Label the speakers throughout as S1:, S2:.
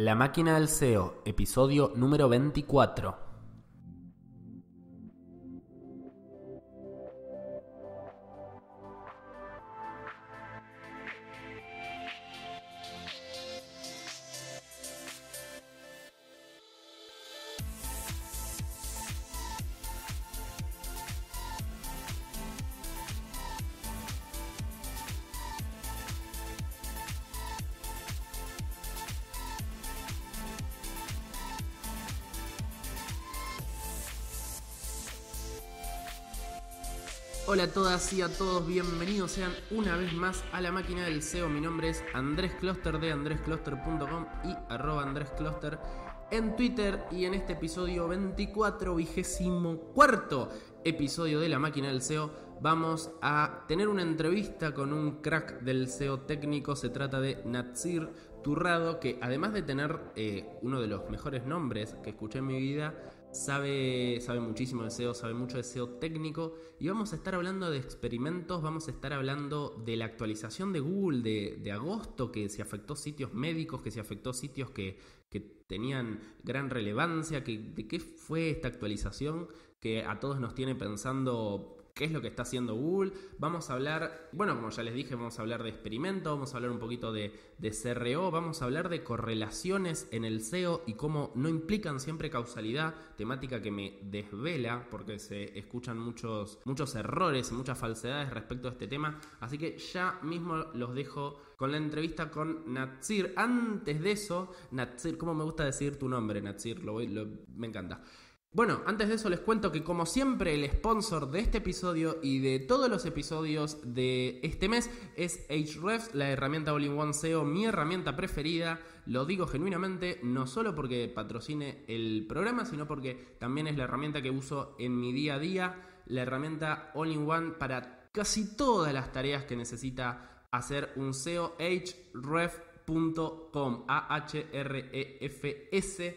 S1: La máquina del SEO, episodio número 24. Hola a todas y a todos, bienvenidos sean una vez más a la máquina del SEO. Mi nombre es Andrés Closter de andrescloster.com y @andrescloster en Twitter. Y en este episodio 24, 24 episodio de la máquina del SEO, vamos a tener una entrevista con un crack del SEO técnico. Se trata de Natsir Turrado, que además de tener uno de los mejores nombres que escuché en mi vida, sabe muchísimo de SEO, sabe mucho de SEO técnico. Y vamos a estar hablando de experimentos, vamos a estar hablando de la actualización de Google de agosto, que se afectó sitios médicos, que se afectó sitios que tenían gran relevancia, de qué fue esta actualización que a todos nos tiene pensando qué es lo que está haciendo Google. Vamos a hablar, bueno, como ya les dije, vamos a hablar de experimentos, vamos a hablar un poquito de CRO, vamos a hablar de correlaciones en el SEO y cómo no implican siempre causalidad, temática que me desvela porque se escuchan muchos errores y muchas falsedades respecto a este tema. Así que ya mismo los dejo con la entrevista con Natsir. Antes de eso, Natsir, ¿cómo me gusta decir tu nombre, Natsir? Me encanta. Bueno, antes de eso les cuento que como siempre el sponsor de este episodio y de todos los episodios de este mes es Ahrefs, la herramienta All-in-One SEO, mi herramienta preferida. Lo digo genuinamente, no solo porque patrocine el programa, sino porque también es la herramienta que uso en mi día a día, la herramienta All-in-One para casi todas las tareas que necesita hacer un SEO. Ahrefs.com, ahrefs.com.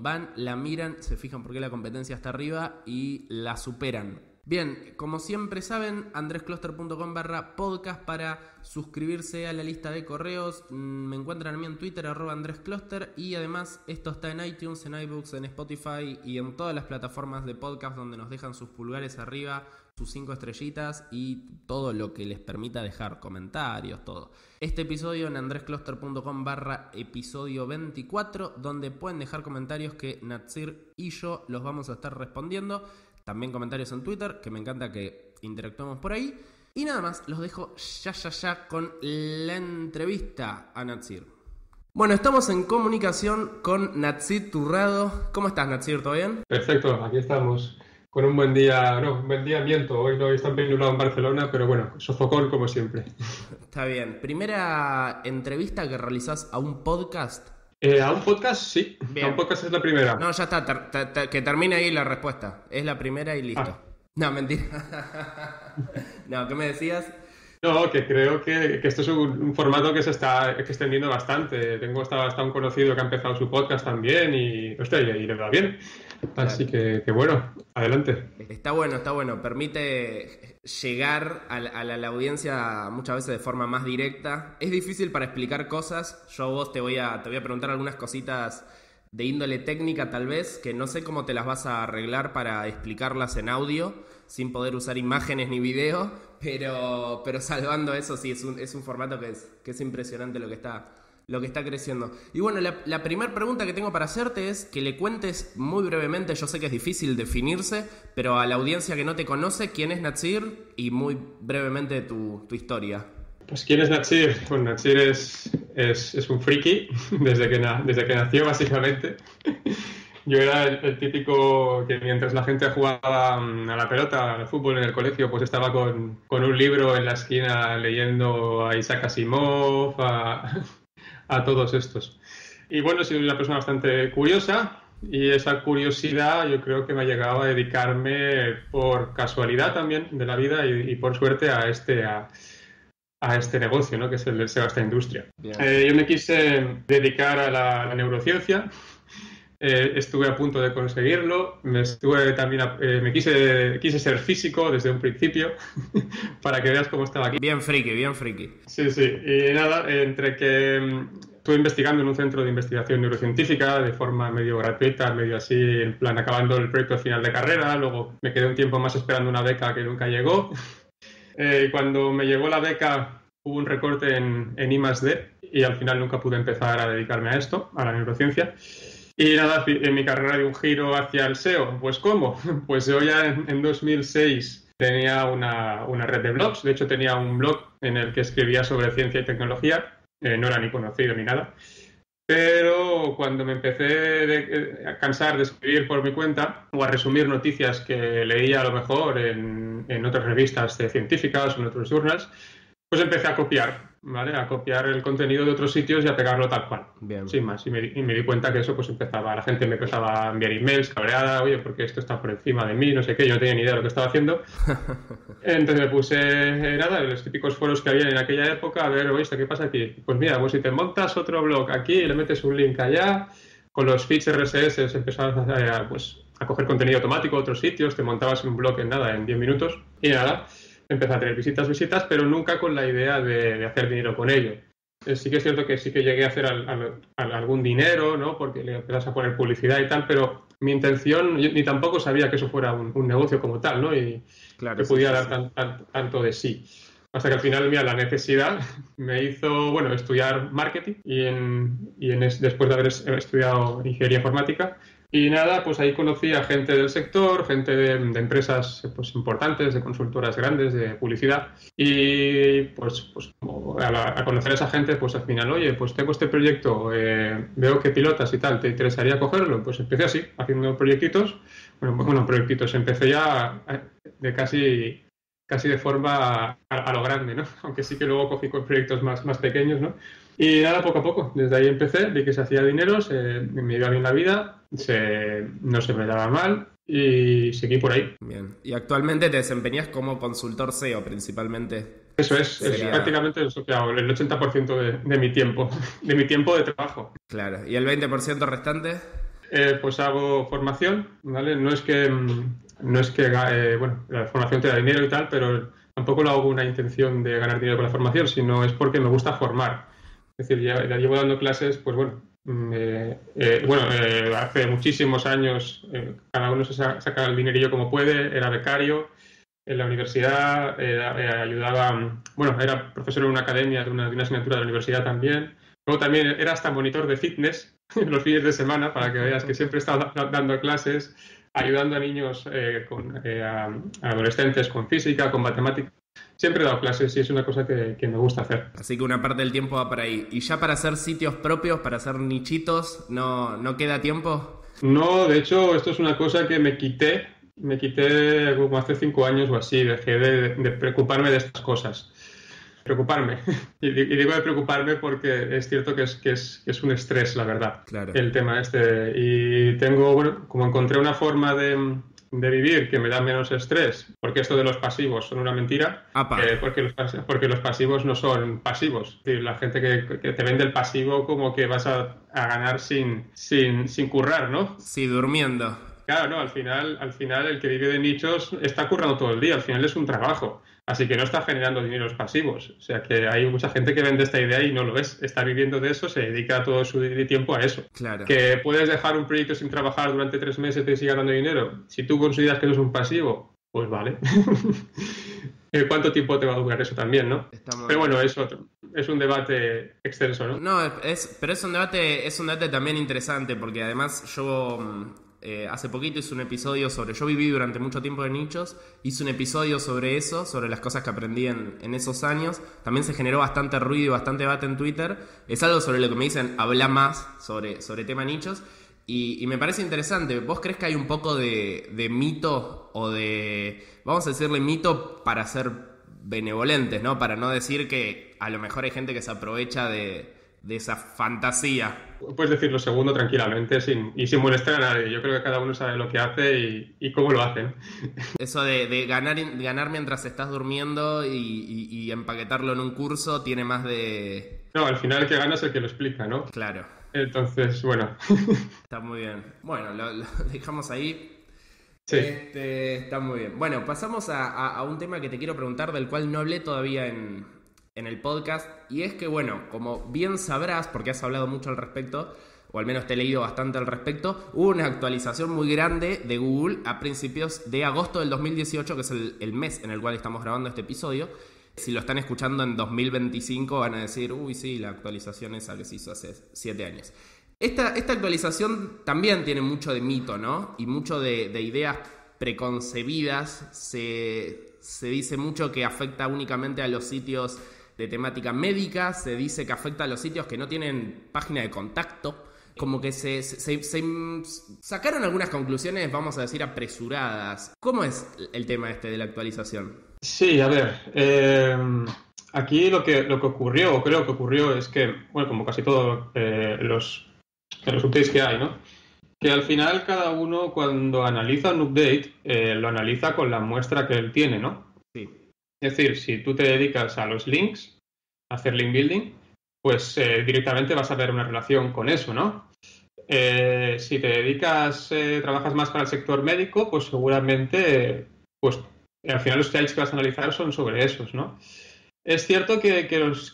S1: Van, la miran, se fijan por qué la competencia está arriba y la superan. Bien, como siempre saben, andrescloster.com/podcast para suscribirse a la lista de correos. Me encuentran a mí en Twitter, @andrescloster, y además esto está en iTunes, en iBooks, en Spotify y en todas las plataformas de podcast donde nos dejan sus pulgares arriba, sus 5 estrellitas y todo lo que les permita dejar comentarios, todo. Este episodio en andrescloster.com/episodio 24, donde pueden dejar comentarios que Natsir y yo los vamos a estar respondiendo. También comentarios en Twitter, que me encanta que interactuemos por ahí. Y nada más, los dejo ya con la entrevista a Natsir. Bueno, estamos en comunicación con Natsir Turrado. ¿Cómo estás, Natsir? ¿Todo bien?
S2: Perfecto, aquí estamos. Con un buen día, viento. Hoy no está bien nublado en Barcelona, pero bueno, sofocón como siempre.
S1: Está bien. ¿Primera entrevista que realizás a un podcast?
S2: ¿A un podcast? Sí. Bien. A un podcast es la primera.
S1: No, ya está. Que termine ahí la respuesta. Es la primera y listo. No, mentira. No, ¿qué me decías?
S2: No, que creo que esto es un formato que se está extendiendo bastante. Está un conocido que ha empezado su podcast también y le va bien. Así que bueno, adelante.
S1: Está bueno. Permite llegar a la audiencia muchas veces de forma más directa. Es difícil para explicar cosas. Yo a vos te voy a preguntar algunas cositas de índole técnica tal vez, que no sé cómo te las vas a arreglar para explicarlas en audio, sin poder usar imágenes ni video, pero salvando eso, sí, es un formato que es impresionante lo que está creciendo. Y bueno, la primera pregunta que tengo para hacerte es que le cuentes muy brevemente, yo sé que es difícil definirse, pero a la audiencia que no te conoce, ¿quién es Natsir? Y muy brevemente tu historia.
S2: Pues ¿quién es Natsir? Bueno, Natsir es un friki desde que nació, básicamente. Yo era el típico que mientras la gente jugaba a la pelota, al fútbol en el colegio, pues estaba con un libro en la esquina leyendo a Isaac Asimov, a todos estos. Y bueno, soy una persona bastante curiosa y esa curiosidad yo creo que me ha llegado a dedicarme por casualidad también de la vida y por suerte a este negocio, ¿no? Que es el del SEO, esta industria. Yo me quise dedicar a la neurociencia, estuve a punto de conseguirlo, quise ser físico desde un principio, para que veas cómo estaba aquí.
S1: Bien friki.
S2: Sí, y nada, entre que Estuve investigando en un centro de investigación neurocientífica de forma medio gratuita, medio así, en plan acabando el proyecto al final de carrera. Luego me quedé un tiempo más esperando una beca que nunca llegó. Y cuando me llegó la beca hubo un recorte en I+D y al final nunca pude empezar a dedicarme a esto, a la neurociencia. Y nada, en mi carrera dio un giro hacia el SEO. Pues ¿cómo? Pues yo ya en 2006 tenía una red de blogs. De hecho, tenía un blog en el que escribía sobre ciencia y tecnología. No era ni conocido ni nada. Pero cuando me empecé a cansar de escribir por mi cuenta o a resumir noticias que leía a lo mejor en otras revistas científicas o en otros journals, pues empecé a copiar, ¿vale? A copiar el contenido de otros sitios y a pegarlo tal cual.
S1: Bien.
S2: Sin más. Y me di cuenta que eso pues la gente me empezaba a enviar emails cabreada, oye, porque esto está por encima de mí, no sé qué, yo no tenía ni idea de lo que estaba haciendo. Entonces me puse, nada, en los típicos foros que había en aquella época, a ver, oye, ¿qué pasa aquí? Pues mira, pues si te montas otro blog aquí y le metes un link allá, con los feeds RSS empezabas a coger contenido automático a otros sitios, te montabas un blog en 10 minutos y nada. Empecé a tener visitas, pero nunca con la idea de hacer dinero con ello. Sí que es cierto que sí que llegué a hacer algún dinero, ¿no? Porque le empezás a poner publicidad y tal, pero mi intención, ni tampoco sabía que eso fuera un negocio como tal, ¿no? Y
S1: claro,
S2: que pudiera dar tanto de sí. Hasta que al final, mira, la necesidad me hizo, estudiar marketing después de haber estudiado ingeniería informática. Y nada, pues ahí conocí a gente del sector, gente de empresas pues importantes, de consultoras grandes, de publicidad. Y pues como a conocer a esa gente, pues al final, oye, pues tengo este proyecto, veo que pilotas y tal, ¿te interesaría cogerlo? Pues empecé así, haciendo proyectitos. Proyectitos, empecé ya de casi de forma a lo grande, ¿no? Aunque sí que luego cogí con proyectos más pequeños, ¿no? Y nada, poco a poco, desde ahí empecé, vi que se hacía dinero, me iba bien la vida, no se me daba mal y seguí por ahí.
S1: Bien. Y actualmente te desempeñas como consultor SEO principalmente.
S2: Eso es prácticamente eso que hago, el 80% de mi tiempo, de mi tiempo de trabajo.
S1: Claro, ¿y el 20% restante?
S2: Pues hago formación, ¿vale? No es que la formación te da dinero y tal, pero tampoco lo hago con una intención de ganar dinero con la formación, sino es porque me gusta formar. Es decir, ya llevo dando clases, pues hace muchísimos años, cada uno se saca el dinerillo como puede, era becario en la universidad, ayudaba, era profesor en una academia de una asignatura de la universidad también. Luego también era hasta monitor de fitness los fines de semana, para que veas que siempre he estado dando clases, ayudando a niños, a adolescentes con física, con matemáticas. Siempre he dado clases y es una cosa que me gusta hacer.
S1: Así que una parte del tiempo va para ahí. ¿Y ya para hacer sitios propios, para hacer nichitos, no queda tiempo?
S2: No, de hecho, esto es una cosa que me quité como hace 5 años o así. Dejé de preocuparme de estas cosas. Preocuparme. Y digo de preocuparme porque es cierto que es un estrés, la verdad.
S1: Claro.
S2: El tema este. Y tengo, como encontré una forma de vivir que me da menos estrés, porque esto de los pasivos son una mentira, porque los pasivos no son pasivos. Es decir, la gente que te vende el pasivo como que vas a ganar sin currar, ¿no?
S1: Sí, durmiendo.
S2: Claro, no, al final el que vive de nichos está currando todo el día, al final es un trabajo, así que no está generando dineros pasivos. O sea que hay mucha gente que vende esta idea y no lo es, está viviendo de eso, se dedica todo su tiempo a eso.
S1: Claro.
S2: Que puedes dejar un proyecto sin trabajar durante 3 meses y te siga dando dinero. Si tú consideras que eso es un pasivo, pues vale. ¿Cuánto tiempo te va a durar eso también, no? Pero bueno, es un debate extenso, ¿no?
S1: No, pero es un debate también interesante, porque además yo hace poquito hice un episodio yo viví durante mucho tiempo de nichos, hice un episodio sobre eso, sobre las cosas que aprendí en esos años. También se generó bastante ruido y bastante debate en Twitter. Es algo sobre lo que me dicen, habla más sobre tema nichos. Y me parece interesante. ¿Vos crees que hay un poco de mito o vamos a decirle mito para ser benevolentes, ¿no? Para no decir que a lo mejor hay gente que se aprovecha de esa fantasía?
S2: Puedes decir lo segundo tranquilamente sin molestar a nadie. Yo creo que cada uno sabe lo que hace y cómo lo hace, ¿no?
S1: Eso de ganar mientras estás durmiendo y empaquetarlo en un curso tiene más de...
S2: No, al final el que gana es el que lo explica, ¿no?
S1: Claro.
S2: Entonces, bueno.
S1: Está muy bien. Bueno, lo dejamos ahí.
S2: Sí.
S1: Está muy bien. Bueno, pasamos a un tema que te quiero preguntar, del cual no hablé todavía en el podcast, y es que, bueno, como bien sabrás, porque has hablado mucho al respecto, o al menos te he leído bastante al respecto, hubo una actualización muy grande de Google a principios de agosto del 2018, que es el mes en el cual estamos grabando este episodio. Si lo están escuchando en 2025 van a decir, uy, sí, la actualización esa que se hizo hace 7 años. Esta actualización también tiene mucho de mito, ¿no? Y mucho de ideas preconcebidas. Se dice mucho que afecta únicamente a los sitios de temática médica, se dice que afecta a los sitios que no tienen página de contacto. Como que se sacaron algunas conclusiones, vamos a decir, apresuradas. ¿Cómo es el tema de la actualización?
S2: Sí, a ver, aquí lo que ocurrió, o creo que ocurrió, es que, bueno, como casi todos los updates que hay, ¿no? Que al final cada uno cuando analiza un update, lo analiza con la muestra que él tiene, ¿no?
S1: Sí.
S2: Es decir, si tú te dedicas a los links, a hacer link building, pues directamente vas a ver una relación con eso, ¿no? Si te dedicas, trabajas más para el sector médico, pues seguramente, pues al final los sites que vas a analizar son sobre esos, ¿no? Es cierto que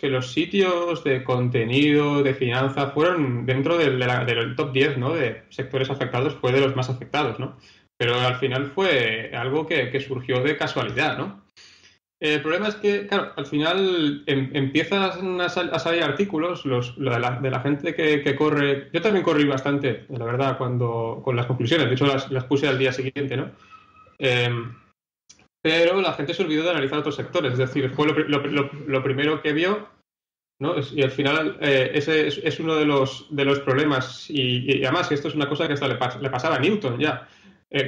S2: los sitios de contenido, de finanzas, fueron dentro del top 10, ¿no? De sectores afectados, fue de los más afectados, ¿no? Pero al final fue algo que surgió de casualidad, ¿no? El problema es que, claro, al final empiezan a salir artículos de la gente que corre. Yo también corrí bastante, la verdad, con las conclusiones. De hecho, las puse al día siguiente, ¿no? Pero la gente se olvidó de analizar otros sectores. Es decir, fue lo primero que vio, ¿no? Y al final ese es uno de los problemas. Y además, esto es una cosa que hasta le pasaba a Newton ya.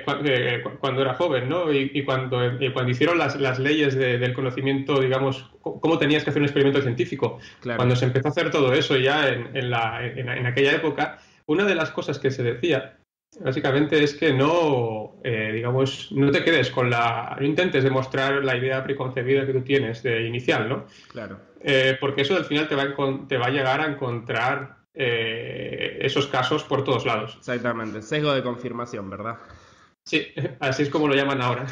S2: Cuando era joven, ¿no? Y cuando hicieron las leyes del conocimiento, digamos, cómo tenías que hacer un experimento científico.
S1: Claro.
S2: Cuando se empezó a hacer todo eso ya en aquella época, una de las cosas que se decía, básicamente, es que no te quedes no intentes demostrar la idea preconcebida que tú tienes de inicial, ¿no?
S1: Claro.
S2: Porque eso al final te va a llegar a encontrar esos casos por todos lados.
S1: Exactamente, sesgo de confirmación, ¿verdad?
S2: Sí, así es como lo llaman ahora.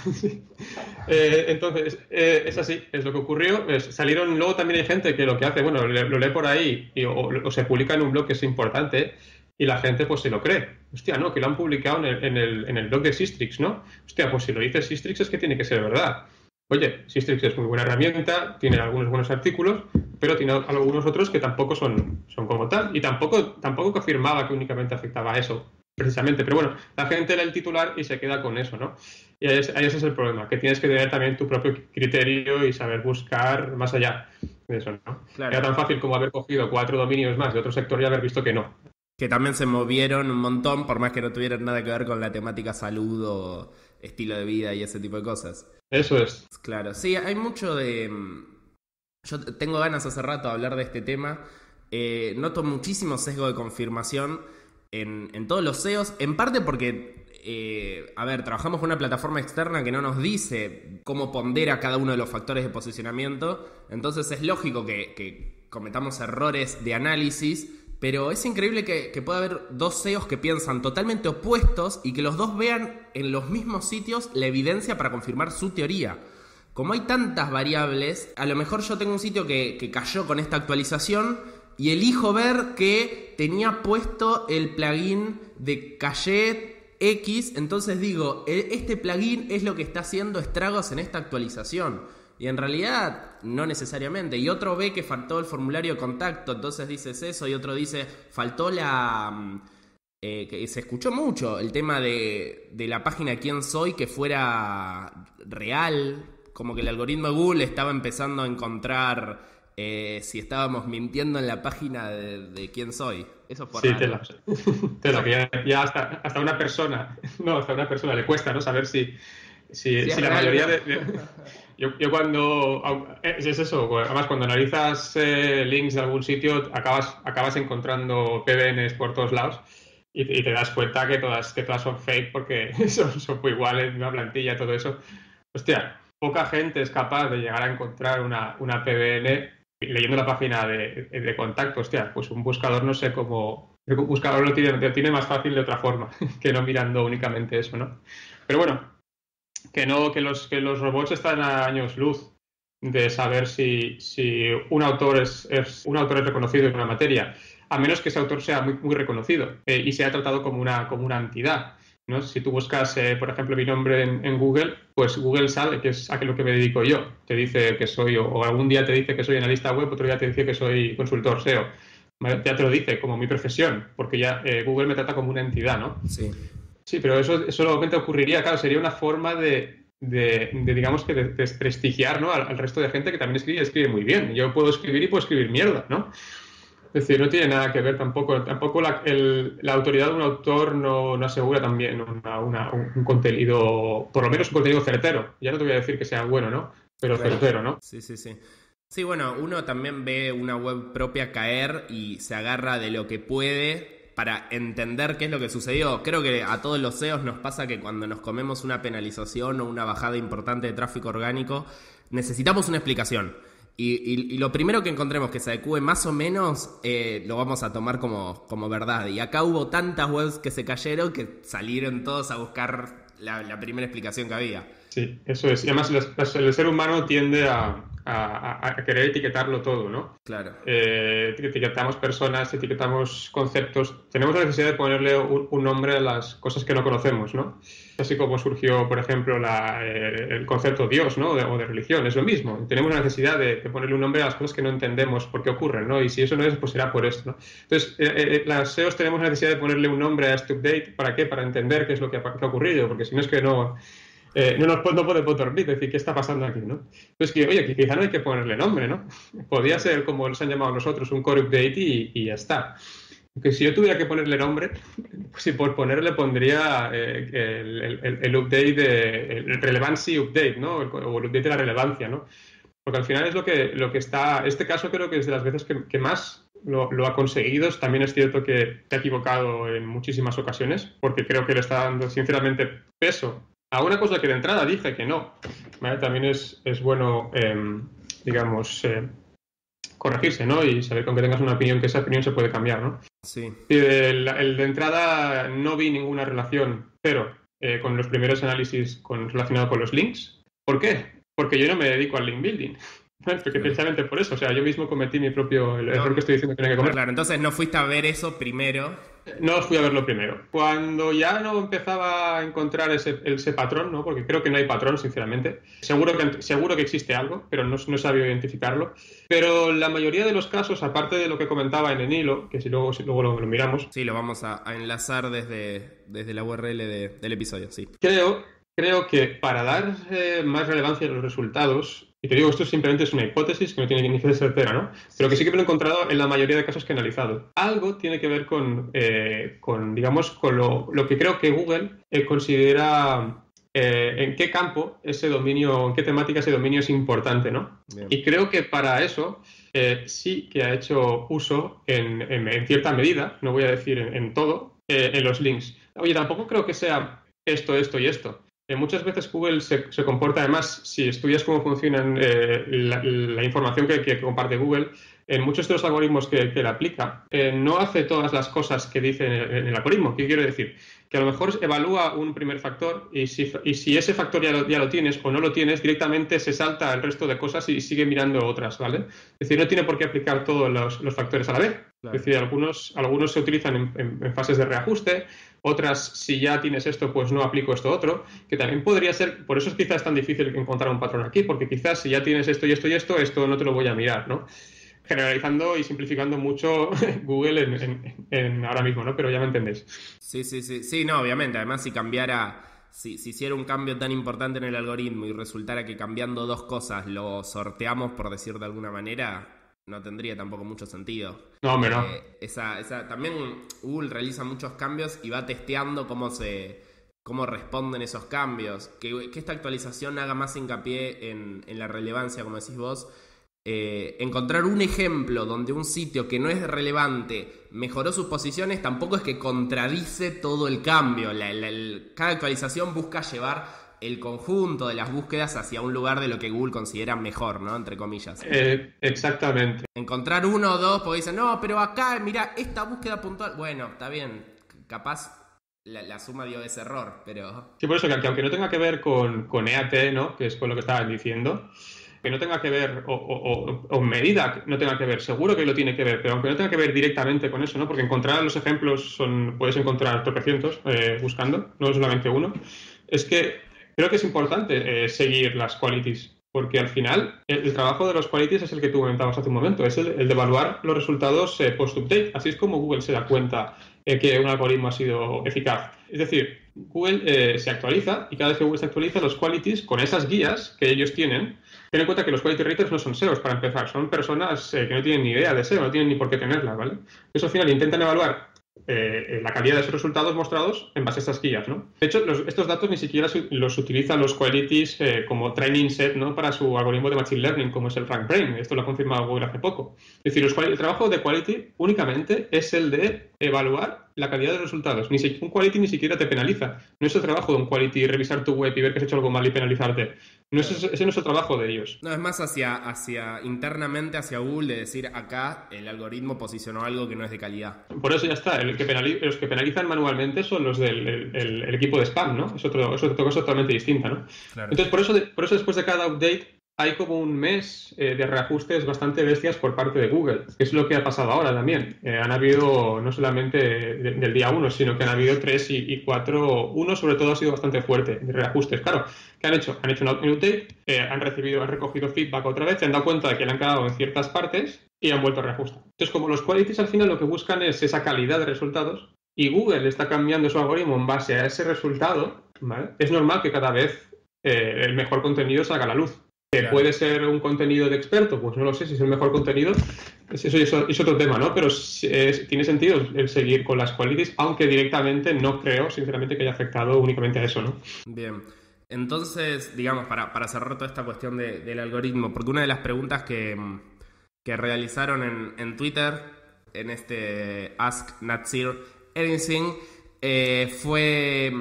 S2: Entonces, es así, es lo que ocurrió. Salieron, luego también hay gente que lo que hace, bueno, lo lee por ahí o se publica en un blog que es importante y la gente pues se lo cree. Hostia, no, que lo han publicado en el blog de Sistrix, ¿no? Hostia, pues si lo dice Sistrix es que tiene que ser verdad. Oye, Sistrix es muy buena herramienta, tiene algunos buenos artículos, pero tiene algunos otros que tampoco son como tal y tampoco afirmaba que únicamente afectaba a eso. Precisamente, pero bueno, la gente lee el titular y se queda con eso, ¿no? Y ese es el problema, que tienes que tener también tu propio criterio y saber buscar más allá de eso, ¿no?
S1: Claro.
S2: Era tan fácil como haber cogido 4 dominios más de otro sector y haber visto que no.
S1: Que también se movieron un montón, por más que no tuvieran nada que ver con la temática salud o estilo de vida y ese tipo de cosas.
S2: Eso es.
S1: Claro, sí, hay mucho de... Yo tengo ganas hace rato de hablar de este tema. Noto muchísimo sesgo de confirmación en todos los SEOs, en parte porque, trabajamos con una plataforma externa que no nos dice cómo pondera cada uno de los factores de posicionamiento, entonces es lógico que cometamos errores de análisis, pero es increíble que pueda haber dos SEOs que piensan totalmente opuestos y que los dos vean en los mismos sitios la evidencia para confirmar su teoría. Como hay tantas variables, a lo mejor yo tengo un sitio que cayó con esta actualización y elijo ver que tenía puesto el plugin de Calle X, entonces digo, este plugin es lo que está haciendo estragos en esta actualización. Y en realidad no necesariamente. Y otro ve que faltó el formulario de contacto, entonces dices eso, y otro dice, faltó que se escuchó mucho el tema de la página Quién Soy que fuera real, como que el algoritmo de Google estaba empezando a encontrar si estábamos mintiendo en la página de Quién Soy. Eso fue raro.
S2: Tela, que ya hasta una persona le cuesta, ¿no? Saber si la mayoría Yo cuando... Es eso, además cuando analizas links de algún sitio acabas encontrando PBNs por todos lados y te das cuenta que todas son fake porque son muy iguales, una plantilla, todo eso. Hostia, poca gente es capaz de llegar a encontrar una PBN leyendo la página de contacto. Hostia, pues un buscador no sé cómo... Un buscador lo tiene más fácil de otra forma que no mirando únicamente eso, ¿no? Pero bueno, que los robots están a años luz de saber si un autor un autor es reconocido en una materia, a menos que ese autor sea muy, muy reconocido y sea tratado como una entidad, ¿no? Si tú buscas, por ejemplo, mi nombre en Google, pues Google sabe que es a lo que me dedico yo. Te dice que soy, o algún día te dice que soy analista web, otro día te dice que soy consultor SEO. ¿Vale? Ya te lo dice como mi profesión, porque ya Google me trata como una entidad, ¿no?
S1: Sí.
S2: Sí, pero eso solamente ocurriría, claro, sería una forma digamos que de desprestigiar, ¿no? al resto de gente que también escribe muy bien. Yo puedo escribir y puedo escribir mierda, ¿no? Es decir, no tiene nada que ver tampoco la autoridad de un autor no asegura también un contenido, por lo menos un contenido certero. Ya no te voy a decir que sea bueno, ¿no? Pero
S1: Claro.
S2: certero, ¿no?
S1: Sí, sí, sí. Sí, bueno, uno también ve una web propia caer y se agarra de lo que puede para entender qué es lo que sucedió. Creo que a todos los SEOs nos pasa que cuando nos comemos una penalización o una bajada importante de tráfico orgánico, necesitamos una explicación. Y lo primero que encontremos que se adecue más o menos, lo vamos a tomar como verdad. Y acá hubo tantas webs que se cayeron que salieron todos a buscar la primera explicación que había.
S2: Sí, eso es. Y además el ser humano tiende a querer etiquetarlo todo, ¿no?
S1: Claro.
S2: Etiquetamos personas, etiquetamos conceptos. Tenemos la necesidad de ponerle un nombre a las cosas que no conocemos, ¿no? Así como surgió, por ejemplo, el concepto Dios, ¿no? O de religión, es lo mismo. Tenemos la necesidad de ponerle un nombre a las cosas que no entendemos por qué ocurren, ¿no? Y si eso no es, pues será por esto, ¿no? Entonces, las SEOs tenemos la necesidad de ponerle un nombre a este update. ¿Para qué? Para entender qué es lo que ha ocurrido, porque si no es que no podemos dormir, decir, ¿qué está pasando aquí, no? Pues que, oye, que quizá no hay que ponerle nombre, ¿no? Podría ser, como los han llamado nosotros, un core update y ya está. Porque si yo tuviera que ponerle nombre, pues si por ponerle pondría el update, el relevancy update, ¿no? O el update de la relevancia, ¿no? Porque al final es lo que está... Este caso creo que es de las veces que más lo ha conseguido. También es cierto que se ha equivocado en muchísimas ocasiones, porque creo que le está dando, sinceramente, peso a una cosa que de entrada dije que no, ¿vale? También es bueno, digamos, corregirse, ¿no? Y saber que aunque tengas una opinión, que esa opinión se puede cambiar, ¿no?
S1: Sí.
S2: El de entrada no vi ninguna relación, pero con los primeros análisis relacionados con los links. ¿Por qué? Porque yo no me dedico al link building. Porque precisamente por eso, o sea, yo mismo cometí el error que estoy diciendo que tenía que comer.
S1: Claro, entonces no fuiste a ver eso primero.
S2: No fui a verlo primero. Cuando ya no empezaba a encontrar ese patrón, ¿no? Porque creo que no hay patrón, sinceramente. Seguro que existe algo, pero no he sabido identificarlo. Pero la mayoría de los casos, aparte de lo que comentaba en el hilo, que si luego lo miramos.
S1: Sí, lo vamos a enlazar desde la URL del episodio, sí.
S2: Creo que para dar más relevancia a los resultados, y te digo, esto simplemente es una hipótesis que no tiene ni que ser certera, ¿no? Pero que sí que me lo he encontrado en la mayoría de casos que he analizado. Algo tiene que ver con lo que creo que Google considera en qué campo ese dominio, en qué temática ese dominio es importante, ¿no? Bien. Y creo que para eso sí que ha hecho uso en cierta medida, no voy a decir en todo, en los links. Oye, tampoco creo que sea esto y esto. Muchas veces Google se comporta, además, si estudias cómo funciona la información que comparte Google, en muchos de los algoritmos que le aplica, no hace todas las cosas que dice en el algoritmo. ¿Qué quiero decir? Que a lo mejor evalúa un primer factor y si ese factor ya lo tienes o no lo tienes, directamente se salta el resto de cosas y sigue mirando otras, ¿vale? Es decir, no tiene por qué aplicar todos los factores a la vez. Claro. Es decir, algunos se utilizan en fases de reajuste, otras, si ya tienes esto, pues no aplico esto otro, que también podría ser, por eso es quizás tan difícil encontrar un patrón aquí, porque quizás si ya tienes esto y esto y esto no te lo voy a mirar, ¿no? Generalizando y simplificando mucho Google en ahora mismo, ¿no? Pero ya me entendéis.
S1: Sí, no, obviamente. Además, si hiciera un cambio tan importante en el algoritmo y resultara que cambiando dos cosas lo sorteamos, por decir de alguna manera, no tendría tampoco mucho sentido.
S2: No, hombre, no.
S1: También Google realiza muchos cambios y va testeando cómo responden esos cambios. Que esta actualización haga más hincapié en la relevancia, como decís vos. Encontrar un ejemplo donde un sitio que no es relevante mejoró sus posiciones tampoco es que contradice todo el cambio. Cada actualización busca llevar el conjunto de las búsquedas hacia un lugar de lo que Google considera mejor, ¿no? Entre comillas.
S2: Exactamente.
S1: Encontrar uno o dos, porque dicen, no, pero acá, mira, esta búsqueda puntual. Bueno, está bien, capaz la suma dio ese error, pero...
S2: Sí, por eso que aunque no tenga que ver con EAT, ¿no? Que es con lo que estaban diciendo, que no tenga que ver, o en medida no tenga que ver, seguro que lo tiene que ver, pero aunque no tenga que ver directamente con eso, ¿no? Porque encontrar los ejemplos puedes encontrar tropecientos buscando, no solamente uno, es que creo que es importante seguir las qualities. Porque al final el trabajo de los qualities es el que tú comentabas hace un momento, es el de evaluar los resultados post-update. Así es como Google se da cuenta que un algoritmo ha sido eficaz. Es decir, Google se actualiza y cada vez que Google se actualiza, los qualities con esas guías que ellos tienen, ten en cuenta que los quality raters no son SEOs para empezar, son personas que no tienen ni idea de SEO, no tienen ni por qué tenerla, ¿vale? Eso al final intentan evaluar la calidad de esos resultados mostrados en base a estas guías, ¿no? De hecho, estos datos ni siquiera los utilizan los qualities como training set, ¿no? Para su algoritmo de Machine Learning, como es el RankBrain. Esto lo ha confirmado Google hace poco. Es decir, el trabajo de quality únicamente es el de evaluar la calidad de los resultados. Un quality ni siquiera te penaliza. No es el trabajo de un quality revisar tu web y ver que has hecho algo mal y penalizarte. Ese no es el trabajo de ellos.
S1: No, es más internamente hacia Google de decir acá el algoritmo posicionó algo que no es de calidad.
S2: Por eso ya está. Los que penalizan manualmente son los del el equipo de spam, ¿no? Es otra cosa totalmente distinta, ¿no? Claro. Entonces, por eso después de cada update hay como un mes de reajustes bastante bestias por parte de Google, que es lo que ha pasado ahora también. Han habido no solamente del día 1, sino que han habido 3 y 4. Uno, sobre todo, ha sido bastante fuerte de reajustes. Claro, ¿qué han hecho? Han hecho un update, han recogido feedback otra vez, se han dado cuenta de que le han cagado en ciertas partes y han vuelto a reajustar. Entonces, como los qualities al final lo que buscan es esa calidad de resultados y Google está cambiando su algoritmo en base a ese resultado, ¿vale? Es normal que cada vez el mejor contenido salga a la luz. Claro. ¿Puede ser un contenido de experto? Pues no lo sé, si es el mejor contenido, eso es otro tema, ¿no? Pero tiene sentido el seguir con las qualities, aunque directamente no creo, sinceramente, que haya afectado únicamente a eso, ¿no?
S1: Bien. Entonces, digamos, para cerrar toda esta cuestión del algoritmo, porque una de las preguntas que realizaron en Twitter, en este Ask Natsir Anything, fue...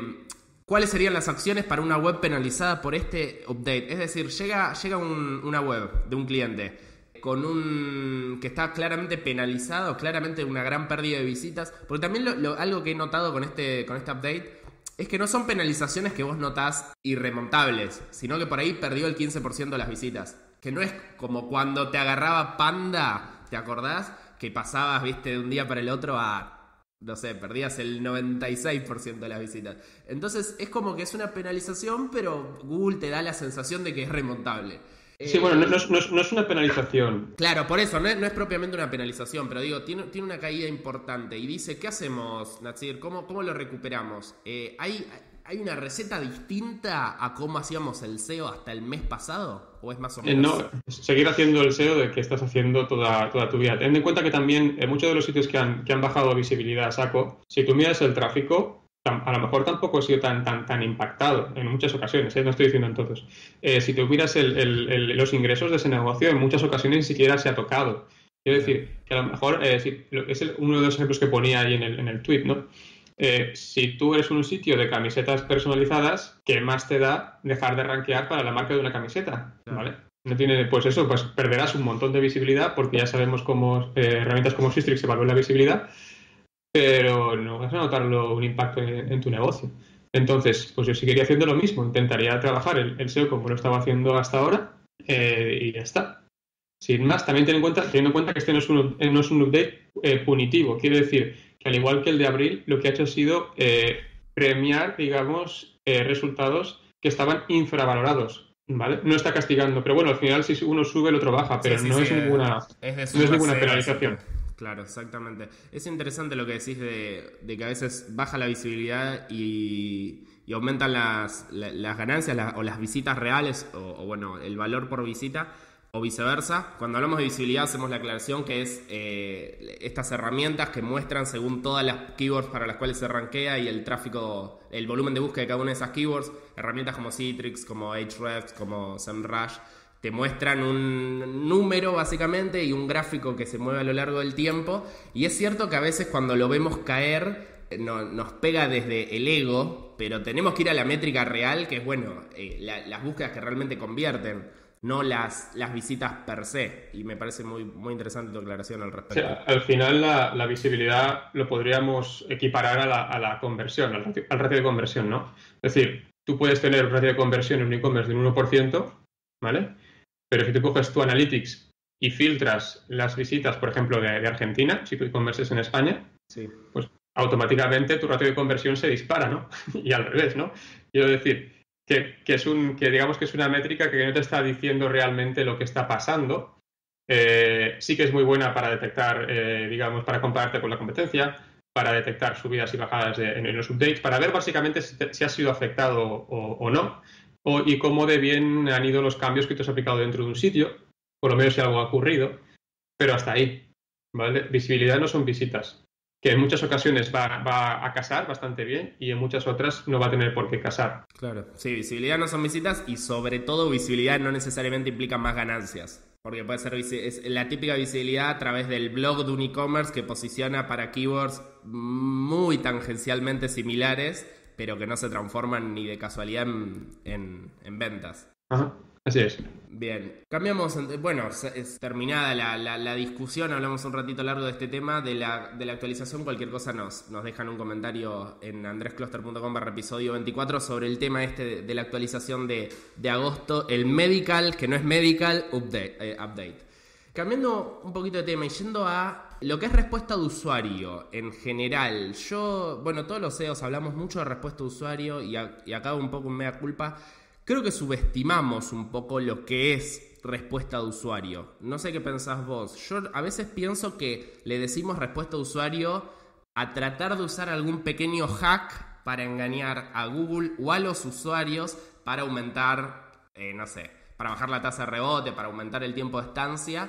S1: ¿Cuáles serían las acciones para una web penalizada por este update? Es decir, llega una web de un cliente que está claramente penalizado, claramente una gran pérdida de visitas. Porque también algo que he notado con este update es que no son penalizaciones que vos notás irremontables, sino que por ahí perdió el 15% de las visitas. Que no es como cuando te agarraba Panda, ¿te acordás? Que pasabas, viste, de un día para el otro a... no sé, perdías el 96% de las visitas. Entonces es como que es una penalización, pero Google te da la sensación de que es remontable.
S2: Sí, bueno, no es una penalización.
S1: Claro, por eso, no es propiamente una penalización, pero digo, tiene una caída importante. Y dice, ¿qué hacemos, Natsir? ¿Cómo lo recuperamos? ¿Hay una receta distinta a cómo hacíamos el SEO hasta el mes pasado? ¿O es más o menos?
S2: No, seguir haciendo el SEO de que estás haciendo toda tu vida. Ten en cuenta que también muchos de los sitios que han bajado visibilidad a saco, si tú miras el tráfico, a lo mejor tampoco ha sido tan impactado en muchas ocasiones, no estoy diciendo en todos. Si tú miras los ingresos de ese negocio, en muchas ocasiones ni siquiera se ha tocado. Quiero decir que a lo mejor es uno de los ejemplos que ponía ahí en el tweet, ¿no? Si tú eres un sitio de camisetas personalizadas, ¿qué más te da dejar de rankear para la marca de una camiseta? ¿Vale? No tiene, pues perderás un montón de visibilidad porque ya sabemos cómo herramientas como Sistrix evalúan la visibilidad, pero no vas a notarlo un impacto en tu negocio. Entonces, pues yo seguiría haciendo lo mismo, intentaría trabajar el SEO como lo estaba haciendo hasta ahora y ya está. Sin más, también teniendo en cuenta que este no es un update punitivo, quiere decir que al igual que el de abril, lo que ha hecho ha sido premiar, digamos, resultados que estaban infravalorados, ¿vale? No está castigando, pero bueno, al final si uno sube, el otro baja, pero no es ninguna penalización.
S1: Claro, exactamente. Es interesante lo que decís de que a veces baja la visibilidad y aumentan las ganancias o las visitas reales o bueno, el valor por visita. O viceversa, cuando hablamos de visibilidad hacemos la aclaración que es estas herramientas que muestran según todas las keywords para las cuales se rankea y el tráfico, el volumen de búsqueda de cada una de esas keywords, herramientas como Citrix, como Ahrefs, como SEMrush, te muestran un número básicamente y un gráfico que se mueve a lo largo del tiempo, y es cierto que a veces cuando lo vemos caer nos pega desde el ego, pero tenemos que ir a la métrica real, que es bueno, las búsquedas que realmente convierten, no las visitas per se, y me parece muy, muy interesante tu aclaración al respecto.
S2: O sea, al final la visibilidad lo podríamos equiparar a la conversión, al ratio de conversión, ¿no? Es decir, tú puedes tener un ratio de conversión en un e-commerce de un 1%, ¿vale? Pero si tú coges tu Analytics y filtras las visitas, por ejemplo, de Argentina, si tu e-commerce es en España,
S1: Sí.
S2: pues automáticamente tu ratio de conversión se dispara, ¿no? Y al revés, ¿no? Quiero decir que digamos que es una métrica que no te está diciendo realmente lo que está pasando. Sí que es muy buena para detectar, digamos, para compararte con la competencia, para detectar subidas y bajadas en los updates, para ver básicamente si has sido afectado o no, y cómo de bien han ido los cambios que tú has aplicado dentro de un sitio, por lo menos si algo ha ocurrido, pero hasta ahí, ¿vale? Visibilidad no son visitas, que en muchas ocasiones va a casar bastante bien y en muchas otras no va a tener por qué casar.
S1: Claro, sí, visibilidad no son visitas y sobre todo visibilidad no necesariamente implica más ganancias. Porque puede ser es la típica visibilidad a través del blog de un e-commerce que posiciona para keywords muy tangencialmente similares, pero que no se transforman ni de casualidad en ventas.
S2: Ajá, así es.
S1: Bien, cambiamos, bueno, es terminada la discusión, hablamos un ratito largo de este tema, de la actualización, cualquier cosa nos dejan un comentario en andrescluster.com/episodio 24 sobre el tema este de la actualización de agosto, el medical, que no es medical, update. Cambiando un poquito de tema y yendo a lo que es respuesta de usuario en general, todos los CEOs hablamos mucho de respuesta de usuario y acá un poco un mea culpa. Creo que subestimamos un poco lo que es respuesta de usuario. No sé qué pensás vos. Yo a veces pienso que le decimos respuesta de usuario a tratar de usar algún pequeño hack para engañar a Google o a los usuarios para aumentar, para bajar la tasa de rebote, para aumentar el tiempo de estancia,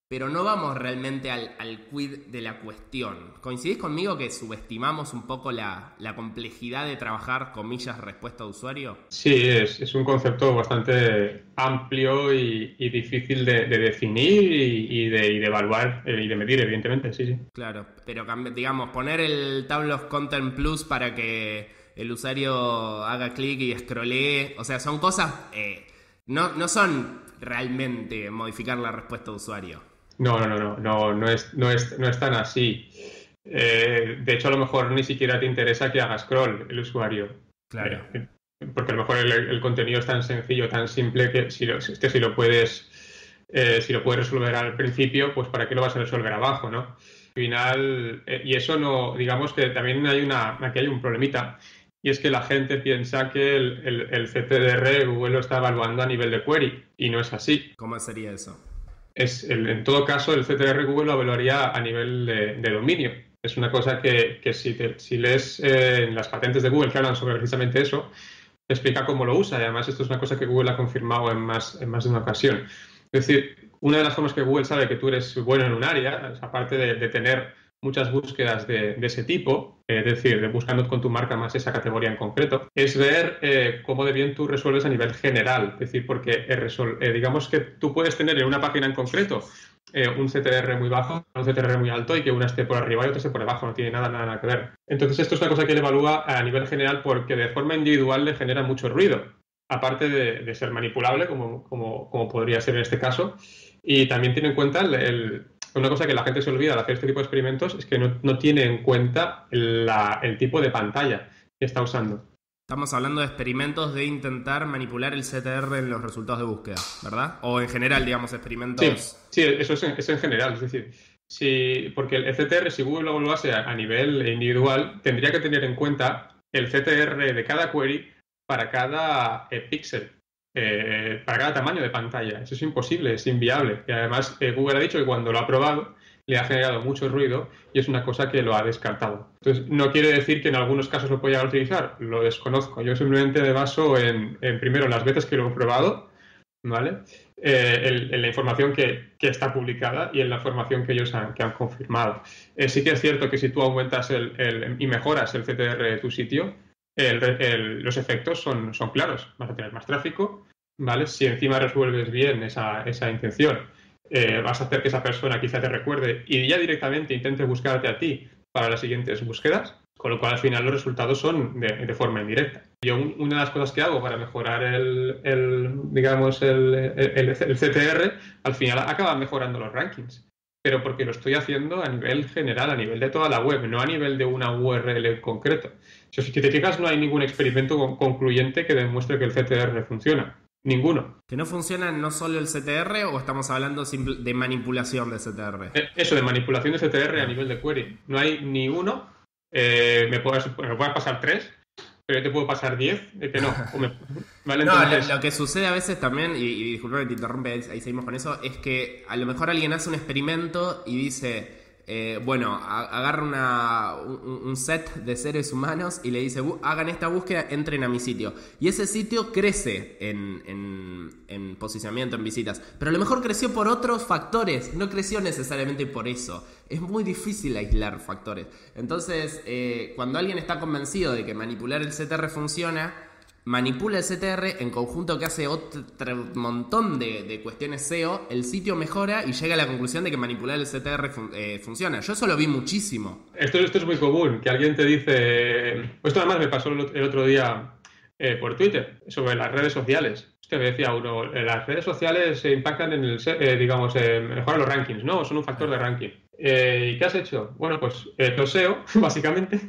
S1: pero no vamos realmente al quid de la cuestión. ¿Coincidís conmigo que subestimamos un poco la complejidad de trabajar, comillas, respuesta de usuario?
S2: Sí, es un concepto bastante amplio y difícil de definir y de evaluar y de medir, evidentemente, sí.
S1: Claro, pero digamos, poner el Table of Content Plus para que el usuario haga clic y scrollee, o sea, son cosas, no son realmente modificar la respuesta de usuario.
S2: No es tan así. De hecho, a lo mejor ni siquiera te interesa que haga scroll el usuario.
S1: Claro.
S2: Porque a lo mejor el contenido es tan sencillo, tan simple que si lo puedes resolver al principio, pues ¿para qué lo vas a resolver abajo, no? Al final, y eso no, digamos que también aquí hay un problemita, y es que la gente piensa que el CTR Google lo está evaluando a nivel de query, y no es así.
S1: ¿Cómo sería eso?
S2: En todo caso, el CTR Google lo evaluaría a nivel de dominio. Es una cosa que si lees en las patentes de Google que hablan sobre precisamente eso, te explica cómo lo usa. Y además, esto es una cosa que Google ha confirmado en más de una ocasión. Es decir, una de las formas que Google sabe que tú eres bueno en un área, aparte de tener muchas búsquedas de ese tipo, es decir, de buscando con tu marca más esa categoría en concreto, es ver cómo de bien tú resuelves a nivel general. Es decir, porque digamos que tú puedes tener en una página en concreto un CTR muy bajo, un CTR muy alto y que una esté por arriba y otra esté por debajo, no tiene nada que ver. Entonces esto es una cosa que él evalúa a nivel general porque de forma individual le genera mucho ruido, aparte de ser manipulable, como podría ser en este caso, y también tiene en cuenta una cosa que la gente se olvida al hacer este tipo de experimentos es que no tiene en cuenta el tipo de pantalla que está usando.
S1: Estamos hablando de experimentos de intentar manipular el CTR en los resultados de búsqueda, ¿verdad? O en general, digamos, experimentos...
S2: Sí, eso es en general. Es decir, porque el CTR, si Google lo evaluase a nivel individual, tendría que tener en cuenta el CTR de cada query para cada píxel. Para cada tamaño de pantalla. Eso es imposible, es inviable. Y además Google ha dicho que cuando lo ha probado le ha generado mucho ruido y es una cosa que lo ha descartado. Entonces, no quiere decir que en algunos casos lo pueda utilizar, lo desconozco. Yo simplemente me baso en primero las veces que lo he probado, ¿vale? En la información que está publicada y en la información que ellos han confirmado. Sí que es cierto que si tú aumentas y mejoras el CTR de tu sitio, los efectos son claros. Vas a tener más tráfico, ¿vale? Si encima resuelves bien esa intención, vas a hacer que esa persona quizá te recuerde y ya directamente intente buscarte a ti para las siguientes búsquedas, con lo cual al final los resultados son de forma indirecta. Yo una de las cosas que hago para mejorar el CTR, al final acaba mejorando los rankings, pero porque lo estoy haciendo a nivel general, a nivel de toda la web, no a nivel de una URL en concreto. Si te fijas, no hay ningún experimento concluyente que demuestre que el CTR funciona. Ninguno.
S1: ¿Que no funciona no solo el CTR o estamos hablando de manipulación de CTR?
S2: Eso, de manipulación de CTR a nivel de query. No hay ni uno. Me puedes pasar 3, pero yo te puedo pasar 10, que no. ¿Vale?
S1: No,
S2: Entonces,
S1: lo que sucede a veces también, y disculpa que te interrumpe, ahí seguimos con eso, es que a lo mejor alguien hace un experimento y dice, bueno, agarra un set de seres humanos y le dice, hagan esta búsqueda, entren a mi sitio. Y ese sitio crece en posicionamiento, en visitas. Pero a lo mejor creció por otros factores, no creció necesariamente por eso. Es muy difícil aislar factores. Entonces, cuando alguien está convencido de que manipular el CTR funciona, manipula el CTR en conjunto que hace otro montón de cuestiones SEO, el sitio mejora y llega a la conclusión de que manipular el CTR funciona. Yo eso lo vi muchísimo.
S2: Esto es muy común, que alguien te dice... Esto además me pasó el otro día por Twitter, sobre las redes sociales. Usted me decía uno, las redes sociales impactan en mejoran los rankings, ¿no? Son un factor de ranking. ¿Y qué has hecho? Bueno, pues lo SEO, básicamente.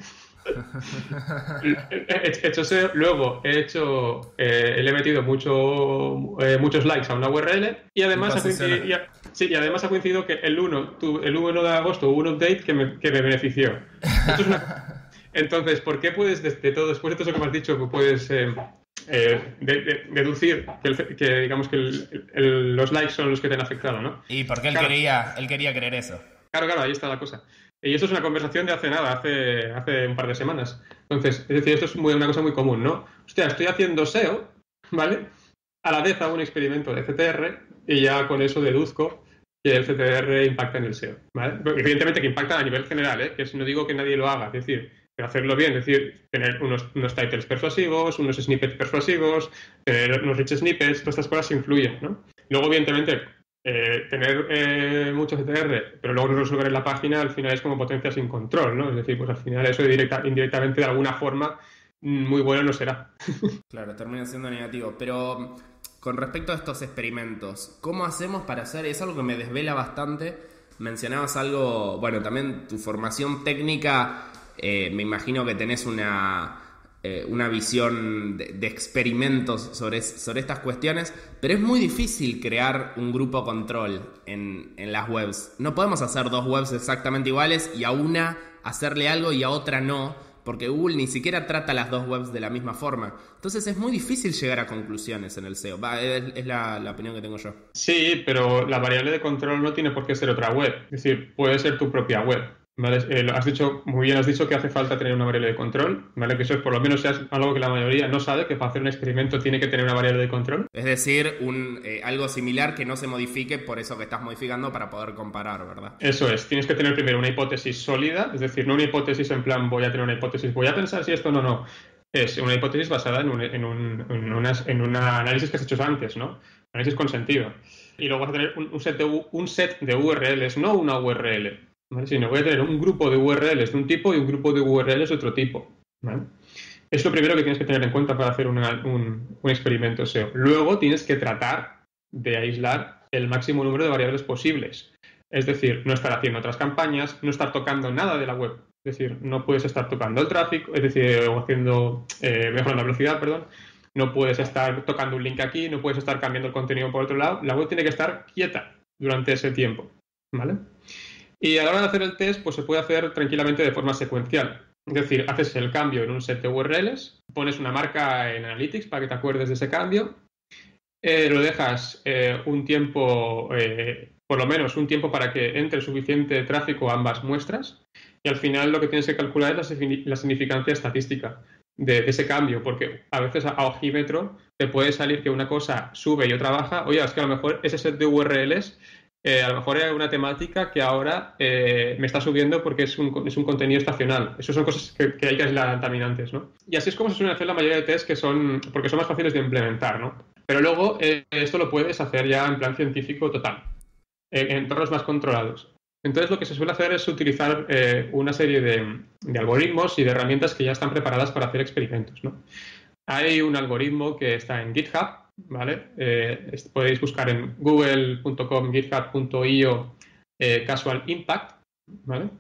S2: He hecho SEO, luego le he metido muchos likes a una URL y además ha coincidido que el 1 de agosto hubo un update que me benefició. Entonces, ¿por qué puedes, después de todo eso que me has dicho, que puedes deducir que digamos que los likes son los que te han afectado, ¿no?
S3: Y porque él quería creer eso.
S2: Claro, ahí está la cosa. Y esto es una conversación de hace un par de semanas. Entonces, es decir, esto es una cosa muy común, ¿no? Hostia, estoy haciendo SEO, ¿vale? A la vez hago un experimento de CTR y ya con eso deduzco que el CTR impacta en el SEO, ¿vale? Evidentemente que impacta a nivel general, ¿eh? Que si no digo que nadie lo haga, es decir, pero hacerlo bien, es decir, tener unos titles persuasivos, unos snippets persuasivos, tener unos rich snippets, todas estas cosas influyen, ¿no? Luego, evidentemente, tener mucho CTR, pero luego no resolver en la página, al final es como potencia sin control, ¿no? Es decir, pues al final eso indirectamente, de alguna forma, muy bueno no será.
S1: Claro, termina siendo negativo. Pero con respecto a estos experimentos, ¿cómo hacemos para hacer? Es algo que me desvela bastante. Mencionabas algo, bueno, también tu formación técnica, me imagino que tenés una visión de experimentos sobre estas cuestiones, pero es muy difícil crear un grupo control en las webs. No podemos hacer dos webs exactamente iguales y a una hacerle algo y a otra no, porque Google ni siquiera trata las dos webs de la misma forma. Entonces es muy difícil llegar a conclusiones en el SEO. Es la opinión que tengo yo.
S2: Sí, pero la variable de control no tiene por qué ser otra web. Es decir, puede ser tu propia web. ¿Vale? Muy bien has dicho que hace falta tener una variable de control, ¿vale? Que eso es por lo menos algo que la mayoría no sabe, que para hacer un experimento tiene que tener una variable de control.
S1: Es decir, algo similar que no se modifique por eso que estás modificando para poder comparar, ¿verdad?
S2: Eso es, tienes que tener primero una hipótesis sólida, es decir, no una hipótesis en plan voy a tener una hipótesis, voy a pensar si esto no. Es una hipótesis basada en un análisis que has hecho antes, ¿no? Análisis con sentido. Y luego vas a tener un set de URLs, no una URL. ¿Vale? Sino voy a tener un grupo de URLs de un tipo y un grupo de URLs de otro tipo, ¿vale? Es lo primero que tienes que tener en cuenta para hacer un experimento SEO. Luego tienes que tratar de aislar el máximo número de variables posibles. Es decir, no estar haciendo otras campañas, no estar tocando nada de la web. Es decir, no puedes estar tocando el tráfico, es decir, o mejorando la velocidad, perdón. No puedes estar tocando un link aquí, no puedes estar cambiando el contenido por otro lado. La web tiene que estar quieta durante ese tiempo, ¿vale? Y a la hora de hacer el test, pues se puede hacer tranquilamente de forma secuencial. Es decir, haces el cambio en un set de URLs, pones una marca en Analytics para que te acuerdes de ese cambio, lo dejas un tiempo, por lo menos un tiempo para que entre suficiente tráfico a ambas muestras, y al final lo que tienes que calcular es la significancia estadística de ese cambio, porque a veces a ojímetro te puede salir que una cosa sube y otra baja. Oye, es que a lo mejor ese set de URLs a lo mejor es una temática que ahora me está subiendo porque es un contenido estacional. Esas son cosas que hay que aislar contaminantes, ¿no? Y así es como se suelen hacer la mayoría de tests porque son más fáciles de implementar, ¿no? Pero luego esto lo puedes hacer ya en plan científico total, en entornos más controlados. Entonces lo que se suele hacer es utilizar una serie de algoritmos y de herramientas que ya están preparadas para hacer experimentos, ¿no? Hay un algoritmo que está en GitHub, ¿vale? Podéis buscar en google.com, github.io Casual Impact, ¿vale?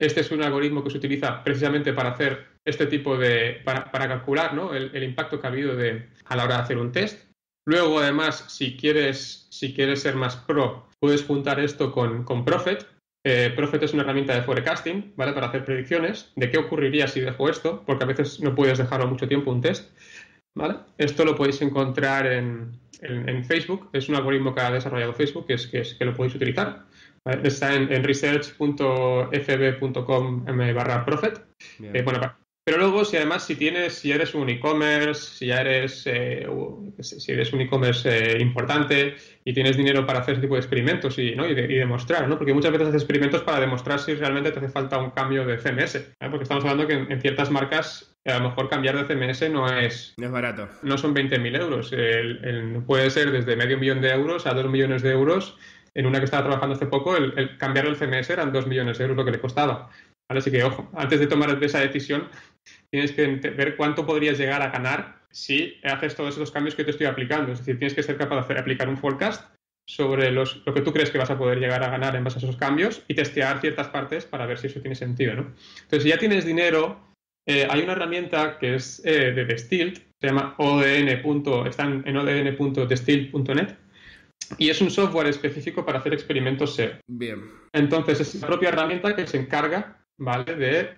S2: Este es un algoritmo que se utiliza precisamente para hacer este tipo para calcular, ¿no? el impacto que ha habido a la hora de hacer un test. Luego, además, si quieres ser más pro, puedes juntar esto con Prophet. Prophet es una herramienta de forecasting, ¿vale? Para hacer predicciones de qué ocurriría si dejo esto, porque a veces no puedes dejarlo mucho tiempo un test, ¿vale? Esto lo podéis encontrar en Facebook. Es un algoritmo que ha desarrollado Facebook que lo podéis utilizar. ¿Vale? Está en research.fb.com/prophet. Bueno, pero luego, si eres un e-commerce, si eres un e-commerce importante y tienes dinero para hacer ese tipo de experimentos y demostrar, ¿no? Porque muchas veces haces experimentos para demostrar si realmente te hace falta un cambio de CMS, ¿vale? Porque estamos hablando que en ciertas marcas a lo mejor cambiar de CMS no es
S3: barato.
S2: No son 20.000 euros. Puede ser desde $500,000 a 2 millones de euros. En una que estaba trabajando hace poco, el cambiar el CMS eran 2 millones de euros lo que le costaba. ¿Vale? Así que, ojo, antes de tomar esa decisión, tienes que ver cuánto podrías llegar a ganar si haces todos esos cambios que te estoy aplicando. Es decir, tienes que ser capaz de aplicar un forecast sobre lo que tú crees que vas a poder llegar a ganar en base a esos cambios y testear ciertas partes para ver si eso tiene sentido, ¿no? Entonces, si ya tienes dinero, hay una herramienta que es de Destilt, se llama están en odn.destilt.net, y es un software específico para hacer experimentos SEO.
S1: Bien.
S2: Entonces, es la propia herramienta que se encarga, ¿vale? De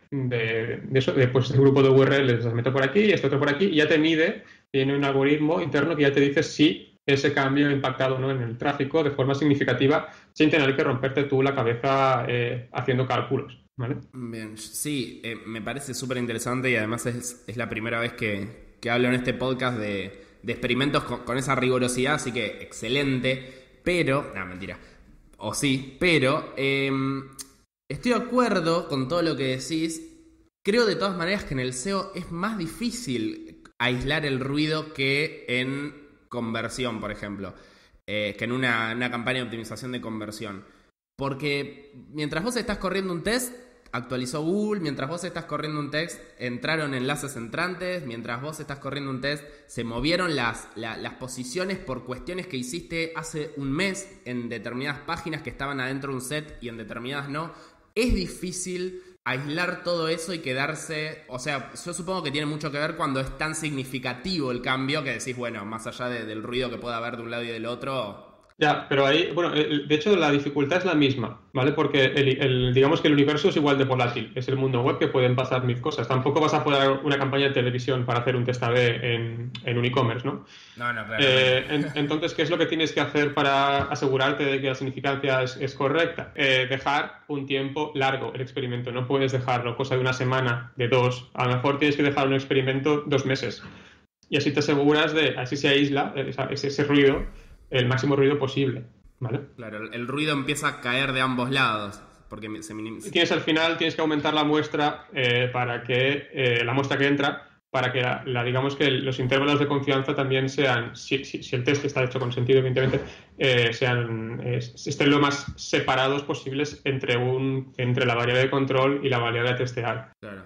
S2: eso, pues este grupo de URLs las meto por aquí y este otro por aquí, y ya te mide, tiene un algoritmo interno que ya te dice si ese cambio ha impactado o no en el tráfico de forma significativa, sin tener que romperte tú la cabeza haciendo cálculos, ¿vale?
S1: Bien, sí, me parece súper interesante y además es la primera vez que hablo en este podcast de experimentos con esa rigurosidad, así que excelente, pero... No, mentira. O sí, pero... estoy de acuerdo con todo lo que decís. Creo de todas maneras que en el SEO es más difícil aislar el ruido que en conversión, por ejemplo. Que en una campaña de optimización de conversión. Porque mientras vos estás corriendo un test, actualizó Google. Mientras vos estás corriendo un test, entraron enlaces entrantes. Mientras vos estás corriendo un test, se movieron las posiciones por cuestiones que hiciste hace un mes en determinadas páginas que estaban adentro de un set y en determinadas no. Es difícil aislar todo eso y quedarse... O sea, yo supongo que tiene mucho que ver cuando es tan significativo el cambio que decís, bueno, más allá del ruido que pueda haber de un lado y del otro...
S2: Ya, pero ahí, bueno, de hecho la dificultad es la misma, ¿vale? Porque digamos que el universo es igual de volátil, es el mundo web que pueden pasar mil cosas. Tampoco vas a poner una campaña de televisión para hacer un test A/B en un e-commerce, ¿no?
S3: No, claro.
S2: Entonces, ¿qué es lo que tienes que hacer para asegurarte de que la significancia es correcta? Dejar un tiempo largo el experimento, no puedes dejarlo cosa de una semana, de 2, a lo mejor tienes que dejar un experimento 2 meses. Y así te aseguras así se aísla ese ruido, el máximo ruido posible, ¿vale?
S1: Claro, el ruido empieza a caer de ambos lados, porque se minimiza.
S2: Al final tienes que aumentar la muestra para que la muestra que entra, para que digamos que los intervalos de confianza también sean, si el test está hecho con sentido, evidentemente, estén lo más separados posibles entre la variable de control y la variable de testear.
S1: Claro.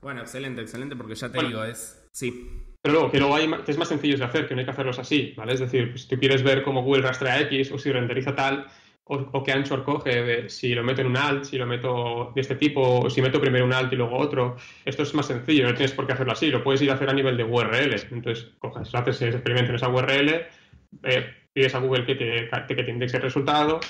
S1: Bueno, excelente, porque ya te digo, sí.
S2: Pero luego que es más sencillo de hacer, que no hay que hacerlos así, ¿vale? Es decir, pues, si tú quieres ver cómo Google rastrea X o si renderiza tal, o qué anchor coge, si lo meto en un alt, si lo meto de este tipo, o si meto primero un alt y luego otro. Esto es más sencillo, no tienes por qué hacerlo así, lo puedes ir a hacer a nivel de URL. Entonces, haces ese experimento en esa URL, pides a Google que te indexe el resultado,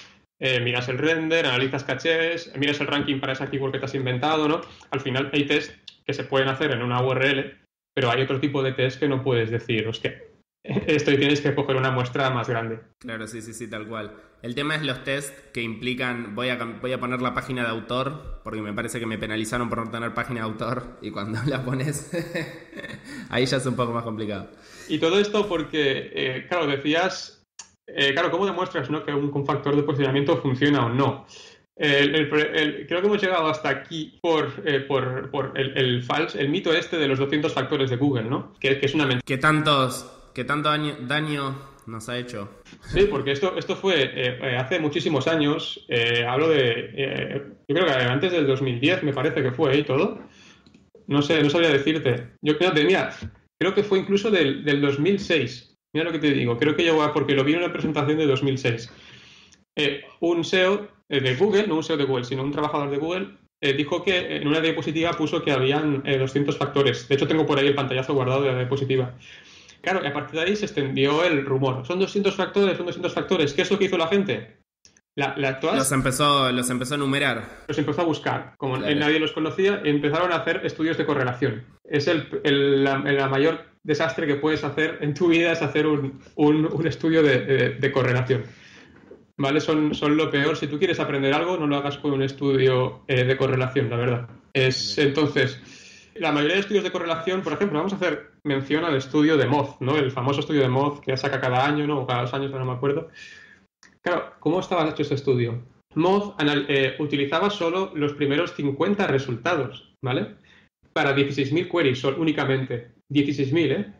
S2: miras el render, analizas cachés, miras el ranking para esa keyword que te has inventado, ¿no? Al final hay tests que se pueden hacer en una URL, pero hay otro tipo de test que no puedes decir, es que esto tienes que coger una muestra más grande.
S1: Claro, sí, tal cual. El tema es los tests que implican, voy a poner la página de autor, porque me parece que me penalizaron por no tener página de autor, y cuando la pones, ahí ya es un poco más complicado.
S2: Y todo esto porque, claro, decías, ¿cómo demuestras, ¿no?, que un factor de posicionamiento funciona o no? Creo que hemos llegado hasta aquí por el mito este de los 200 factores de Google, ¿no? Que es una mentira.
S1: ¿Qué tanto daño nos ha hecho?
S2: Sí, porque esto fue hace muchísimos años. Hablo yo creo que antes del 2010 me parece que fue y todo. No sé, no sabría decirte. Creo que fue incluso del 2006. Mira lo que te digo. Creo que llegó porque lo vi en una presentación de 2006. Un SEO de Google, no un SEO de Google, sino un trabajador de Google, dijo que en una diapositiva puso que habían 200 factores. De hecho, tengo por ahí el pantallazo guardado de la diapositiva. Claro, y a partir de ahí se extendió el rumor. Son 200 factores, son 200 factores. ¿Qué es lo que hizo la gente?
S1: Los empezó a numerar.
S2: Los empezó a buscar. Como
S1: Claro.
S2: nadie los conocía, empezaron a hacer estudios de correlación. Es la mayor desastre que puedes hacer en tu vida, es hacer un estudio de correlación. ¿Vale? Son lo peor. Si tú quieres aprender algo, no lo hagas con un estudio de correlación, la verdad. Entonces, la mayoría de estudios de correlación, por ejemplo, vamos a hacer mención al estudio de Moz, ¿no? El famoso estudio de Moz que saca cada año, ¿no? O cada 2 años, no me acuerdo. Claro, ¿cómo estaba hecho este estudio? Moz utilizaba solo los primeros 50 resultados, ¿vale? Para 16.000 queries únicamente. 16.000, ¿eh?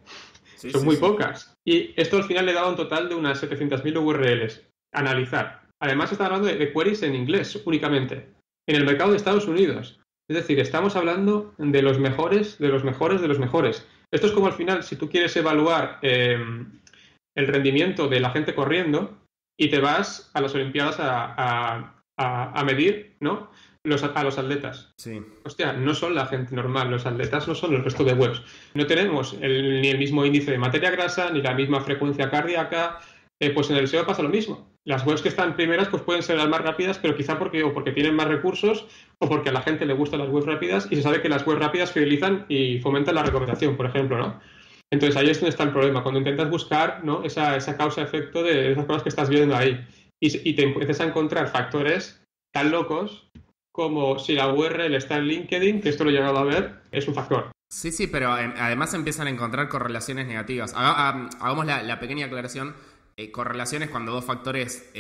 S1: Sí,
S2: Son
S1: sí,
S2: muy
S1: sí.
S2: pocas. Y esto al final le daba un total de unas 700.000 URLs. Analizar. Además, está hablando de queries en inglés únicamente. En el mercado de Estados Unidos. Es decir, estamos hablando de los mejores, de los mejores, de los mejores. Esto es como al final, si tú quieres evaluar el rendimiento de la gente corriendo y te vas a las Olimpiadas a medir, ¿no? A los atletas.
S1: Sí.
S2: Hostia, no son la gente normal, los atletas no son el resto de webs. No tenemos ni el mismo índice de materia grasa, ni la misma frecuencia cardíaca. Pues en el SEO pasa lo mismo. Las webs que están primeras pues pueden ser las más rápidas, pero quizá porque tienen más recursos o porque a la gente le gustan las webs rápidas y se sabe que las webs rápidas fidelizan y fomentan la recomendación, por ejemplo, ¿no? Entonces ahí es donde está el problema, cuando intentas buscar, ¿no? esa causa-efecto de esas cosas que estás viendo ahí y te empiezas a encontrar factores tan locos como si la URL está en LinkedIn, que esto lo he llegado a ver, es un factor.
S1: Sí, sí, pero además empiezan a encontrar correlaciones negativas. Hagamos la pequeña aclaración. Correlaciones cuando dos factores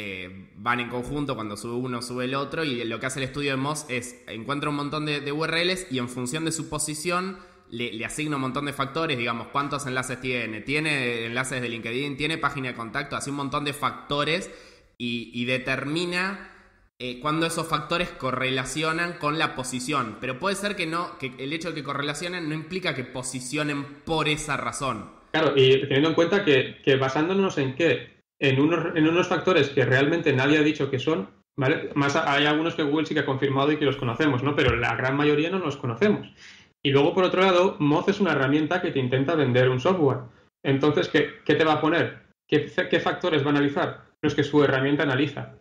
S1: van en conjunto, cuando sube uno, sube el otro, y lo que hace el estudio de Moz es encuentra un montón de URLs y en función de su posición le asigna un montón de factores, digamos, cuántos enlaces tiene enlaces de LinkedIn, tiene página de contacto, hace un montón de factores y determina cuando esos factores correlacionan con la posición. Pero puede ser que el hecho de que correlacionen no implica que posicionen por esa razón.
S2: Claro, y teniendo en cuenta que basándonos en qué, en unos factores que realmente nadie ha dicho que son, ¿vale? Más hay algunos que Google sí que ha confirmado y que los conocemos, ¿no? Pero la gran mayoría no los conocemos. Y luego, por otro lado, Moz es una herramienta que te intenta vender un software. Entonces, ¿qué te va a poner? ¿Qué factores va a analizar? Los que su herramienta analiza.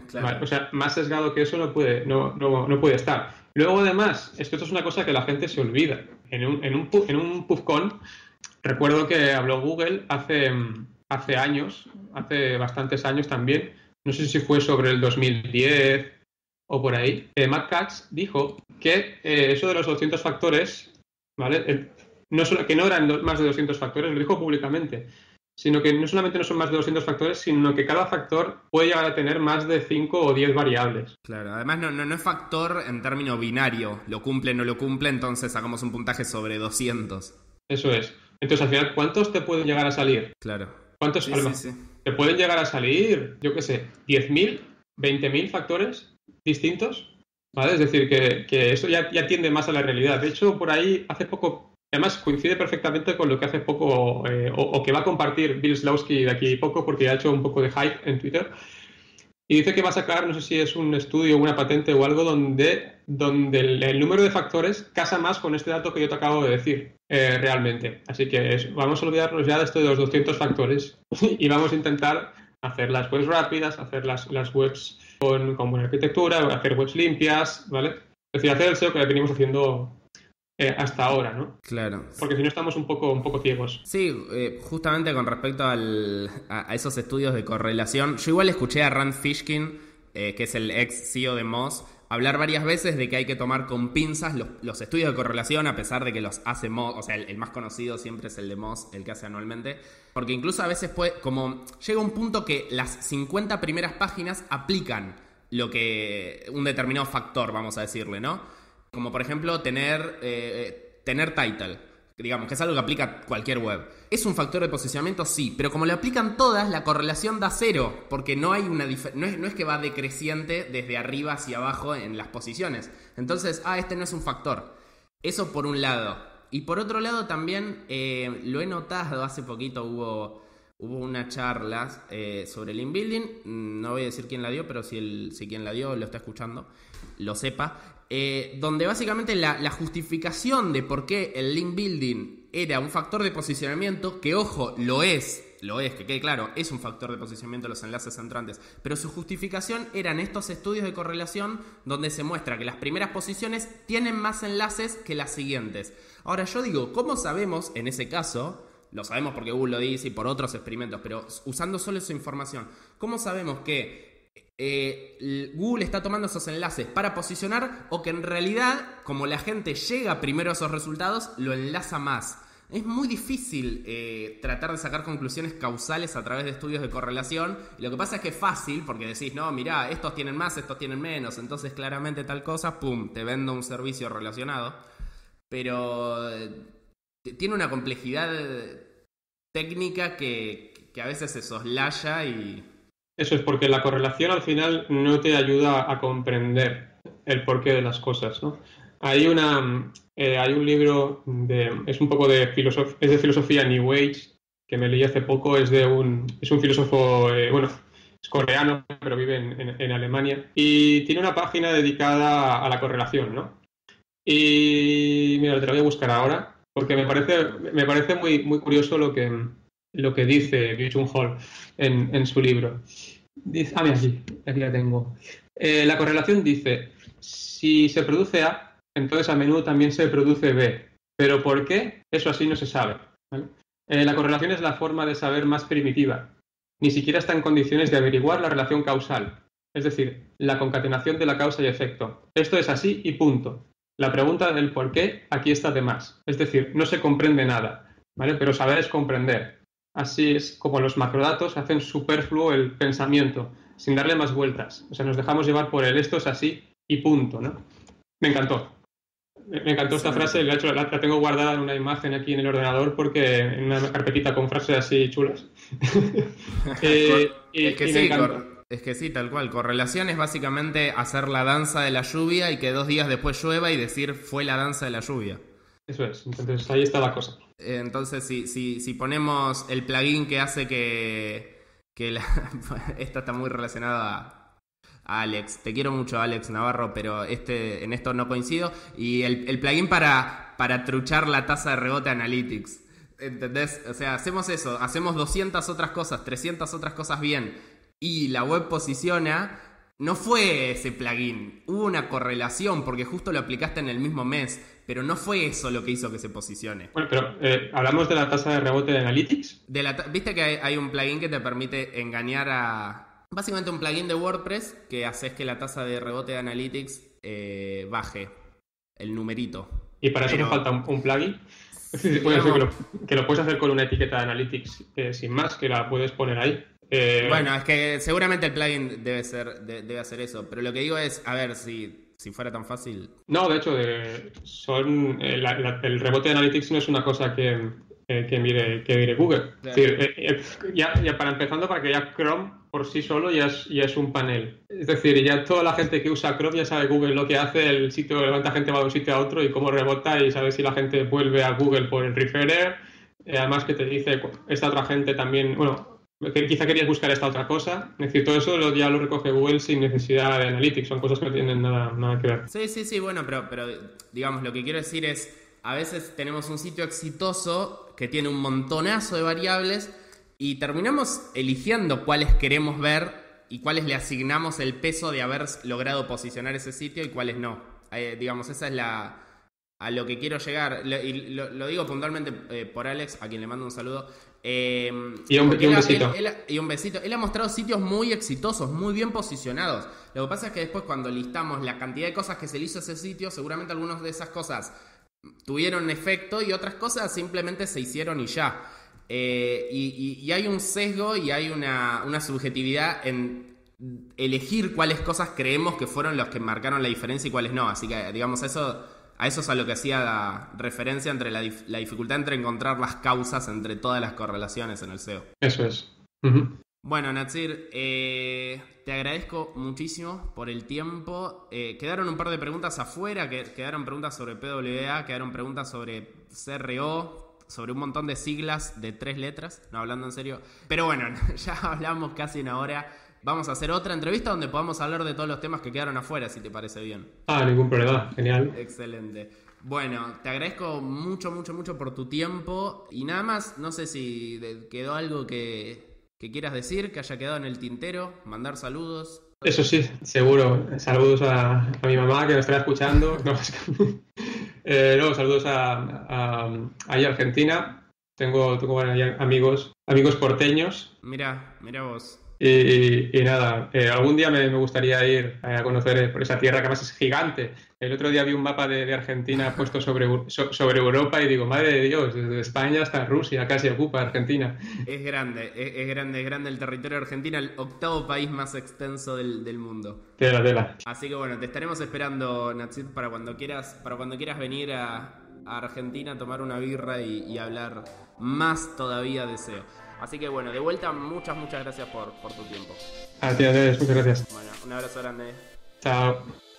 S1: Claro.
S2: ¿Vale? O sea, más sesgado que eso no puede estar. Luego, además, esto es una cosa que la gente se olvida. En un PubCon, recuerdo que habló Google hace años, hace bastantes años también, no sé si fue sobre el 2010 o por ahí, Matt Katz dijo que eso de los 200 factores, ¿vale? Que no eran más de 200 factores, lo dijo públicamente, sino que no solamente no son más de 200 factores, sino que cada factor puede llegar a tener más de 5 o 10 variables.
S1: Claro, además no es factor en término binario, lo cumple o no lo cumple, entonces sacamos un puntaje sobre 200.
S2: Eso es. Entonces, al final, ¿cuántos te pueden llegar a salir?
S1: Claro.
S2: ¿Cuántos?
S1: Sí.
S2: Te pueden llegar a salir, yo qué sé, 10.000, 20.000 factores distintos, ¿vale? Es decir, que eso ya tiende más a la realidad. De hecho, por ahí hace poco, además coincide perfectamente con lo que hace poco, o que va a compartir Bill Slawski de aquí poco, porque ha hecho un poco de hype en Twitter. Y dice que va a sacar, no sé si es un estudio, una patente o algo, donde el número de factores casa más con este dato que yo te acabo de decir, realmente. Así que vamos a olvidarnos ya de esto de los 200 factores y vamos a intentar hacer las webs rápidas, hacer las webs con buena arquitectura, hacer webs limpias, ¿vale? Es decir, hacer el SEO que venimos haciendo hasta ahora, ¿no?
S1: Claro.
S2: Porque si no estamos un poco ciegos.
S1: Sí, justamente con respecto a esos estudios de correlación, yo igual escuché a Rand Fishkin, que es el ex CEO de Moz, hablar varias veces de que hay que tomar con pinzas los estudios de correlación, a pesar de que los hace Moz, o sea, el más conocido siempre es el de Moz, el que hace anualmente, porque incluso a veces como llega un punto que las 50 primeras páginas aplican un determinado factor, vamos a decirle, ¿no? Como por ejemplo tener title, digamos, que es algo que aplica cualquier web. ¿Es un factor de posicionamiento? Sí, pero como le aplican todas, la correlación da 0, porque no hay no es que va decreciente desde arriba hacia abajo en las posiciones. Entonces, este no es un factor. Eso por un lado. Y por otro lado también lo he notado, hace poquito hubo una charla sobre link building, no voy a decir quién la dio, pero si quien la dio lo está escuchando, lo sepa. Donde básicamente la justificación de por qué el link building era un factor de posicionamiento que, ojo, lo es, que quede claro, es un factor de posicionamiento los enlaces entrantes, pero su justificación eran estos estudios de correlación donde se muestra que las primeras posiciones tienen más enlaces que las siguientes. Ahora yo digo, ¿cómo sabemos en ese caso? Lo sabemos porque Google lo dice y por otros experimentos, pero usando solo esa información, ¿cómo sabemos que Google está tomando esos enlaces para posicionar o que en realidad, como la gente llega primero a esos resultados, lo enlaza más? Es muy difícil tratar de sacar conclusiones causales a través de estudios de correlación. Lo que pasa es que es fácil porque decís, no, mirá, estos tienen más, estos tienen menos, entonces claramente tal cosa, pum, te vendo un servicio relacionado. Pero tiene una complejidad técnica que a veces se soslaya y...
S2: Eso es porque la correlación al final no te ayuda a comprender el porqué de las cosas, ¿no? Hay un libro es un poco de filosofía New Age que me leí hace poco, es un filósofo, es coreano, pero vive en Alemania y tiene una página dedicada a la correlación, ¿no? Y mira, te la voy a buscar ahora porque me parece muy, muy curioso lo que dice Byung-Chul Han en su libro. Dice, mira, aquí la tengo. La correlación dice, si se produce A, entonces a menudo también se produce B. ¿Pero por qué? Eso así no se sabe, ¿vale? La correlación es la forma de saber más primitiva. Ni siquiera está en condiciones de averiguar la relación causal. Es decir, la concatenación de la causa y efecto. Esto es así y punto. La pregunta del por qué aquí está de más. Es decir, no se comprende nada, ¿vale? Pero saber es comprender. Así es como los macrodatos hacen superfluo el pensamiento, sin darle más vueltas. O sea, nos dejamos llevar por el esto es así y punto, ¿no? Me encantó. Me encantó esta frase, de hecho la tengo guardada en una imagen aquí en el ordenador porque en una carpetita con frases así chulas.
S1: Es que sí, tal cual. Correlación es básicamente hacer la danza de la lluvia y que 2 días después llueva y decir fue la danza de la lluvia.
S2: Eso es, entonces ahí está la cosa.
S1: Entonces si ponemos el plugin que hace que esto está muy relacionado a Alex, te quiero mucho Alex Navarro, pero en esto no coincido. Y el plugin para truchar la tasa de rebote Analytics, ¿entendés? O sea, hacemos eso, hacemos 200 otras cosas, 300 otras cosas bien y la web posiciona. No fue ese plugin, hubo una correlación porque justo lo aplicaste en el mismo mes, pero no fue eso lo que hizo que se posicione.
S2: Bueno, pero hablamos de la tasa de rebote de Analytics.
S1: ¿Viste que hay un plugin que te permite engañar a... Básicamente un plugin de WordPress que haces que la tasa de rebote de Analytics baje el numerito.
S2: ¿Y para eso te falta un plugin? Bueno, que lo puedes hacer con una etiqueta de Analytics sin más, que la puedes poner ahí.
S1: Bueno, es que seguramente el plugin debe hacer eso, pero lo que digo es, a ver, si fuera tan fácil...
S2: No, de hecho, el rebote de Analytics no es una cosa que mire Google. Claro. Es decir, ya para empezando, para que ya Chrome por sí solo ya es un panel. Es decir, ya toda la gente que usa Chrome ya sabe Google lo que hace, el sitio, cuánta gente va de un sitio a otro y cómo rebota y sabe si la gente vuelve a Google por el referrer. Además que te dice esta otra gente también, bueno, que quizá querías buscar esta otra cosa. Es decir, todo eso ya lo recoge Google sin necesidad de Analytics. Son cosas que no tienen nada que ver.
S1: Sí, bueno, pero digamos, lo que quiero decir es, a veces tenemos un sitio exitoso que tiene un montonazo de variables y terminamos eligiendo cuáles queremos ver y cuáles le asignamos el peso de haber logrado posicionar ese sitio y cuáles no. Digamos, esa es a lo que quiero llegar. Y lo digo puntualmente por Alex, a quien le mando un saludo.
S2: Y un besito.
S1: Y un besito. Él ha mostrado sitios muy exitosos, muy bien posicionados. Lo que pasa es que después cuando listamos la cantidad de cosas que se le hizo a ese sitio, seguramente algunas de esas cosas tuvieron efecto y otras cosas simplemente se hicieron y ya. Y hay un sesgo y hay una subjetividad en elegir cuáles cosas creemos que fueron los que marcaron la diferencia y cuáles no. Así que, digamos, a eso es a lo que hacía la referencia entre la dificultad entre encontrar las causas entre todas las correlaciones en el SEO.
S2: Eso es.
S1: Bueno, Natsir, te agradezco muchísimo por el tiempo. Quedaron un par de preguntas afuera, quedaron preguntas sobre PWA, quedaron preguntas sobre CRO, sobre un montón de siglas de 3 letras, no hablando en serio. Pero bueno, ya hablamos casi una hora. Vamos a hacer otra entrevista donde podamos hablar de todos los temas que quedaron afuera, si te parece bien.
S2: Ningún problema, genial.
S1: Excelente. Bueno, te agradezco mucho, mucho, mucho por tu tiempo. Y nada más, no sé si quedó algo que quieras decir, que haya quedado en el tintero, mandar saludos.
S2: Eso sí, seguro. Saludos a mi mamá que me estará escuchando. No, no, saludos ahí a Argentina. Tengo bueno, ahí amigos porteños.
S1: Mira vos.
S2: Y nada, algún día me gustaría ir a conocer por esa tierra que además es gigante. El otro día vi un mapa de Argentina puesto sobre Europa y digo, madre de Dios, desde España hasta Rusia casi ocupa Argentina.
S1: Es grande, es grande el territorio de Argentina, el 8º país más extenso del mundo.
S2: Tela.
S1: Así que bueno, te estaremos esperando, Natsit, para cuando quieras venir a Argentina a tomar una birra y hablar más todavía de SEO. Así que bueno, de vuelta, muchas gracias por tu tiempo.
S2: A ti, Andrés, muchas gracias.
S1: Bueno, un abrazo grande.
S2: Chao.